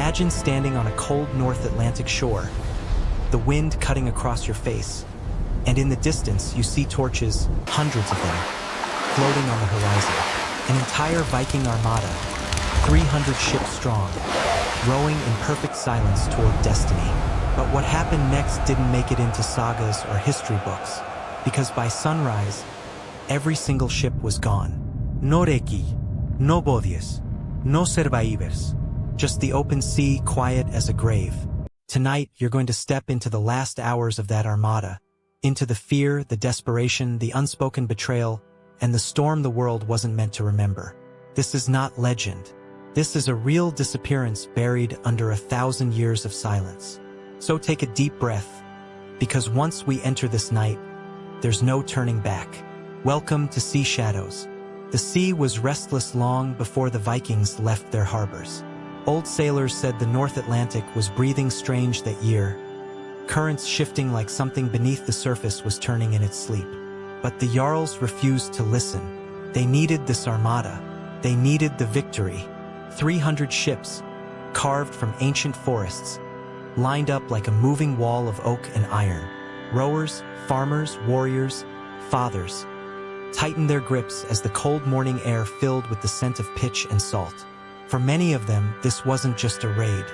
Imagine standing on a cold North Atlantic shore, the wind cutting across your face, and in the distance you see torches, hundreds of them, floating on the horizon. An entire Viking armada, 300 ships strong, rowing in perfect silence toward destiny. But what happened next didn't make it into sagas or history books, because by sunrise, every single ship was gone. No reki, no bodies, no survivors. Just the open sea, quiet as a grave. Tonight, you're going to step into the last hours of that armada, into the fear, the desperation, the unspoken betrayal, and the storm the world wasn't meant to remember. This is not legend. This is a real disappearance buried under 1,000 years of silence. So take a deep breath, because once we enter this night, there's no turning back. Welcome to Sea Shadows. The sea was restless long before the Vikings left their harbors. Old sailors said the North Atlantic was breathing strange that year, currents shifting like something beneath the surface was turning in its sleep. But the Jarls refused to listen. They needed this armada. They needed the victory. 300 ships, carved from ancient forests, lined up like a moving wall of oak and iron. Rowers, farmers, warriors, fathers, tightened their grips as the cold morning air filled with the scent of pitch and salt. For many of them, this wasn't just a raid.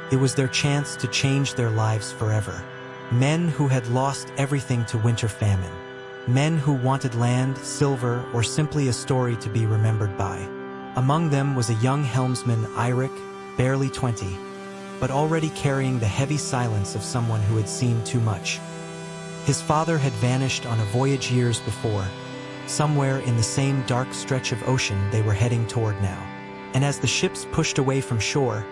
It was their chance to change their lives forever. Men who had lost everything to winter famine. Men who wanted land, silver, or simply a story to be remembered by. Among them was a young helmsman, Eirik, barely 20, but already carrying the heavy silence of someone who had seen too much. His father had vanished on a voyage years before, somewhere in the same dark stretch of ocean they were heading toward now. And as the ships pushed away from shore,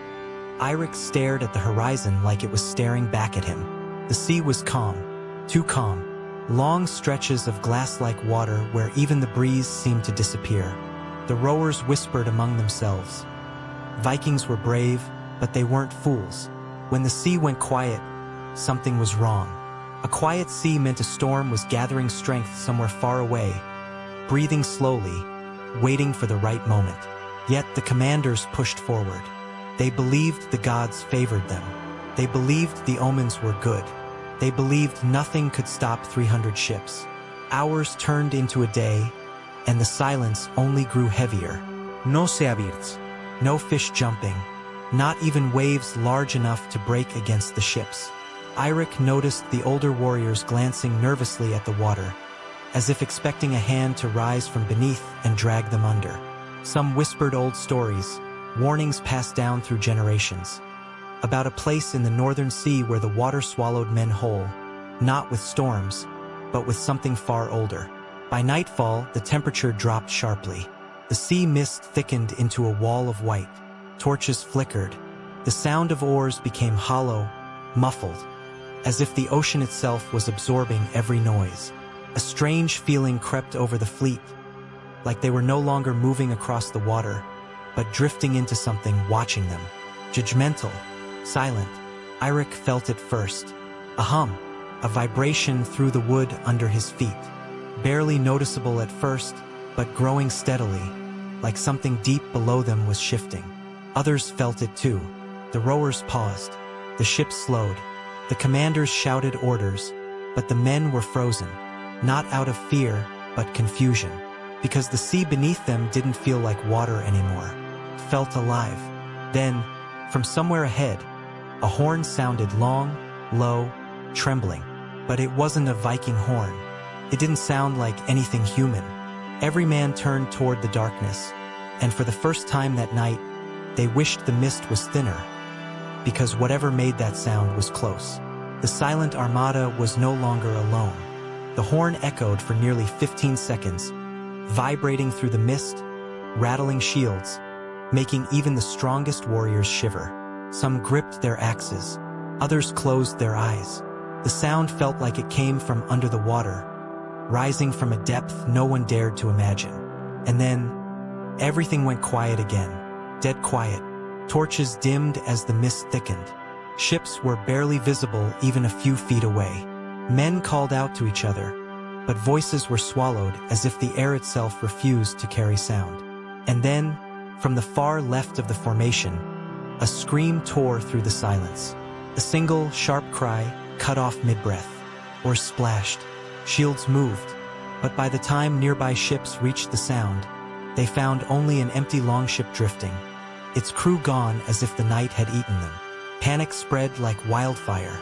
Eirik stared at the horizon like it was staring back at him. The sea was calm, too calm. Long stretches of glass-like water where even the breeze seemed to disappear. The rowers whispered among themselves. Vikings were brave, but they weren't fools. When the sea went quiet, something was wrong. A quiet sea meant a storm was gathering strength somewhere far away, breathing slowly, waiting for the right moment. Yet the commanders pushed forward. They believed the gods favored them. They believed the omens were good. They believed nothing could stop 300 ships. Hours turned into a day, and the silence only grew heavier. No sabirts, no fish jumping, not even waves large enough to break against the ships. Eirik noticed the older warriors glancing nervously at the water, as if expecting a hand to rise from beneath and drag them under. Some whispered old stories, warnings passed down through generations, about a place in the northern sea where the water swallowed men whole, not with storms, but with something far older. By nightfall, the temperature dropped sharply. The sea mist thickened into a wall of white. Torches flickered. The sound of oars became hollow, muffled, as if the ocean itself was absorbing every noise. A strange feeling crept over the fleet, like they were no longer moving across the water, but drifting into something watching them. Judgmental, silent. Eirik felt it first. A hum, a vibration through the wood under his feet. Barely noticeable at first, but growing steadily, like something deep below them was shifting. Others felt it too. The rowers paused. The ship slowed. The commanders shouted orders, but the men were frozen, not out of fear, but confusion. Because the sea beneath them didn't feel like water anymore. It felt alive. Then, from somewhere ahead, a horn sounded long, low, trembling. But it wasn't a Viking horn. It didn't sound like anything human. Every man turned toward the darkness, and for the first time that night, they wished the mist was thinner, because whatever made that sound was close. The Silent Armada was no longer alone. The horn echoed for nearly 15 seconds, vibrating through the mist, rattling shields, making even the strongest warriors shiver. Some gripped their axes, others closed their eyes. The sound felt like it came from under the water, rising from a depth no one dared to imagine. And then, everything went quiet again, dead quiet. Torches dimmed as the mist thickened. Ships were barely visible even a few feet away. Men called out to each other, but voices were swallowed as if the air itself refused to carry sound. And then, from the far left of the formation, A scream tore through the silence. A single, sharp cry cut off mid-breath. Oars splashed. Shields moved. But by the time nearby ships reached the sound, they found only an empty longship drifting, its crew gone as if the night had eaten them. Panic spread like wildfire.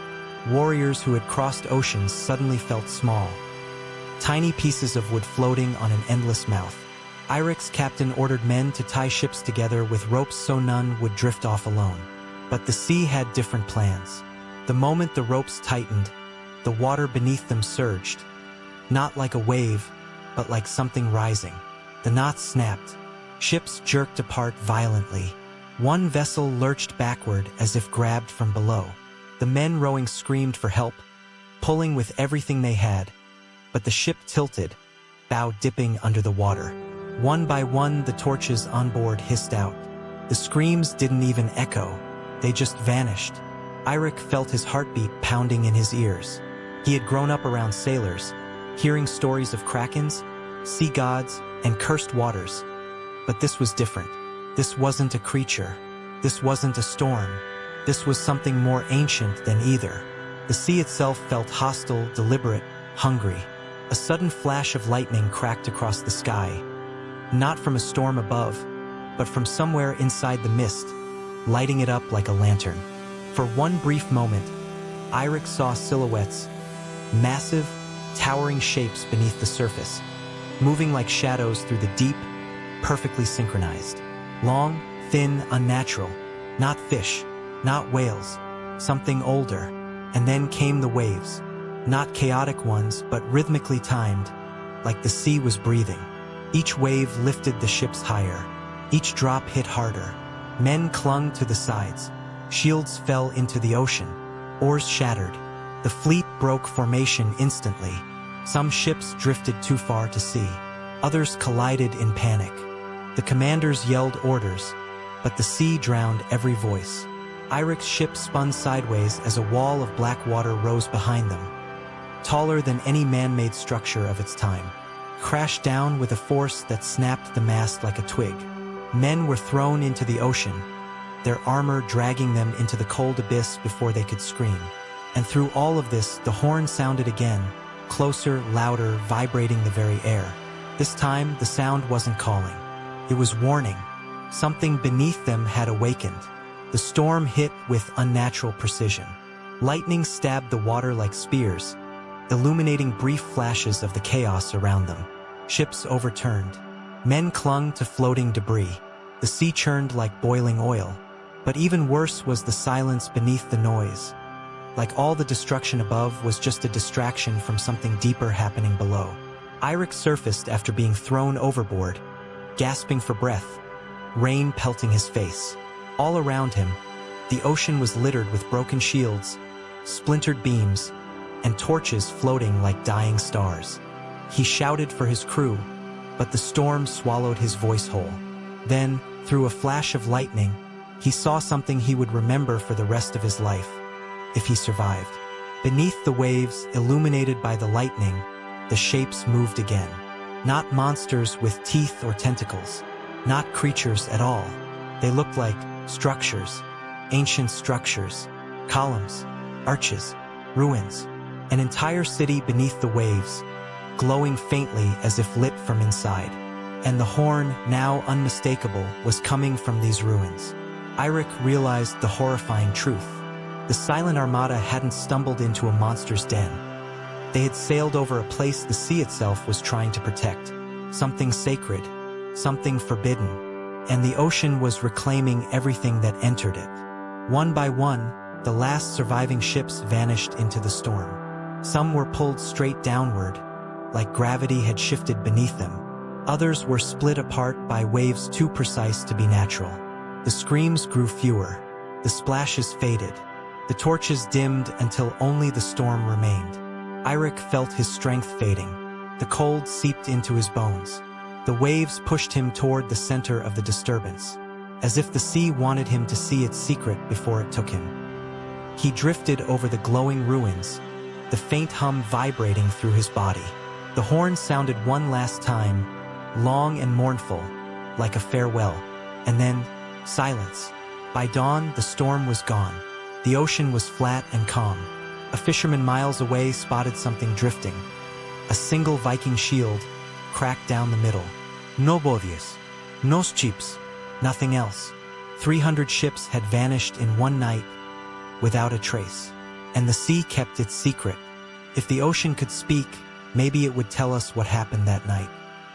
Warriors who had crossed oceans suddenly felt small. Tiny pieces of wood floating on an endless mouth. Irik's captain ordered men to tie ships together with ropes so none would drift off alone. But the sea had different plans. The moment the ropes tightened, the water beneath them surged. Not like a wave, but like something rising. The knots snapped. Ships jerked apart violently. One vessel lurched backward as if grabbed from below. The men rowing screamed for help, pulling with everything they had. But the ship tilted, bow dipping under the water. One by one, the torches on board hissed out. The screams didn't even echo. They just vanished. Irik felt his heartbeat pounding in his ears. He had grown up around sailors, hearing stories of krakens, sea gods, and cursed waters. But this was different. This wasn't a creature. This wasn't a storm. This was something more ancient than either. The sea itself felt hostile, deliberate, hungry. A sudden flash of lightning cracked across the sky. Not from a storm above, but from somewhere inside the mist, lighting it up like a lantern. For one brief moment, Irik saw silhouettes, massive, towering shapes beneath the surface, moving like shadows through the deep, perfectly synchronized. Long, thin, unnatural. Not fish, not whales, something older. And then came the waves. Not chaotic ones, but rhythmically timed, like the sea was breathing. Each wave lifted the ships higher. Each drop hit harder. Men clung to the sides. Shields fell into the ocean. Oars shattered. The fleet broke formation instantly. Some ships drifted too far to sea. Others collided in panic. The commanders yelled orders, but the sea drowned every voice. Irik's ship spun sideways as a wall of black water rose behind them, taller than any man-made structure of its time. Crashed down with a force that snapped the mast like a twig. Men were thrown into the ocean, their armor dragging them into the cold abyss before they could scream. And through all of this, the horn sounded again, closer, louder, vibrating the very air. This time, the sound wasn't calling. It was warning. Something beneath them had awakened. The storm hit with unnatural precision. Lightning stabbed the water like spears, illuminating brief flashes of the chaos around them. Ships overturned. Men clung to floating debris. The sea churned like boiling oil. But even worse was the silence beneath the noise. Like all the destruction above was just a distraction from something deeper happening below. Irik surfaced after being thrown overboard, gasping for breath, rain pelting his face. All around him, the ocean was littered with broken shields, splintered beams, and torches floating like dying stars. He shouted for his crew, but the storm swallowed his voice whole. Then, through a flash of lightning, he saw something he would remember for the rest of his life, if he survived. Beneath the waves, illuminated by the lightning, the shapes moved again. Not monsters with teeth or tentacles, not creatures at all. They looked like structures, ancient structures, columns, arches, ruins, an entire city beneath the waves, glowing faintly as if lit from inside. And the horn, now unmistakable, was coming from these ruins. Irik realized the horrifying truth. The Silent Armada hadn't stumbled into a monster's den. They had sailed over a place the sea itself was trying to protect. Something sacred, something forbidden. And the ocean was reclaiming everything that entered it. One by one, the last surviving ships vanished into the storm. Some were pulled straight downward, like gravity had shifted beneath them. Others were split apart by waves too precise to be natural. The screams grew fewer. The splashes faded. The torches dimmed until only the storm remained. Irik felt his strength fading. The cold seeped into his bones. The waves pushed him toward the center of the disturbance, as if the sea wanted him to see its secret before it took him. He drifted over the glowing ruins, the faint hum vibrating through his body. The horn sounded one last time, long and mournful, like a farewell, and then silence. By dawn, the storm was gone. The ocean was flat and calm. A fisherman miles away spotted something drifting. A single Viking shield, cracked down the middle. No bovies, no ships, nothing else. 300 ships had vanished in one night, without a trace. And the sea kept its secret. If the ocean could speak, maybe it would tell us what happened that night.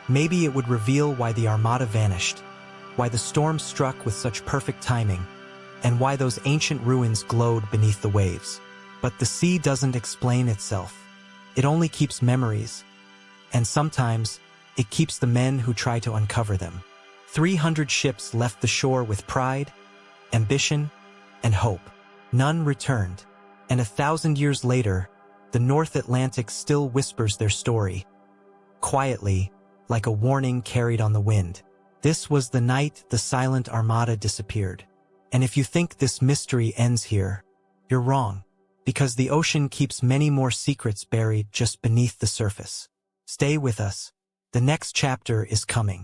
Maybe it would reveal why the Armada vanished, why the storm struck with such perfect timing, and why those ancient ruins glowed beneath the waves. But the sea doesn't explain itself. It only keeps memories, and sometimes it keeps the men who try to uncover them. 300 ships left the shore with pride, ambition, and hope. None returned, and 1,000 years later, the North Atlantic still whispers their story, quietly, like a warning carried on the wind. This was the night the Silent Armada disappeared. And if you think this mystery ends here, you're wrong, because the ocean keeps many more secrets buried just beneath the surface. Stay with us. The next chapter is coming.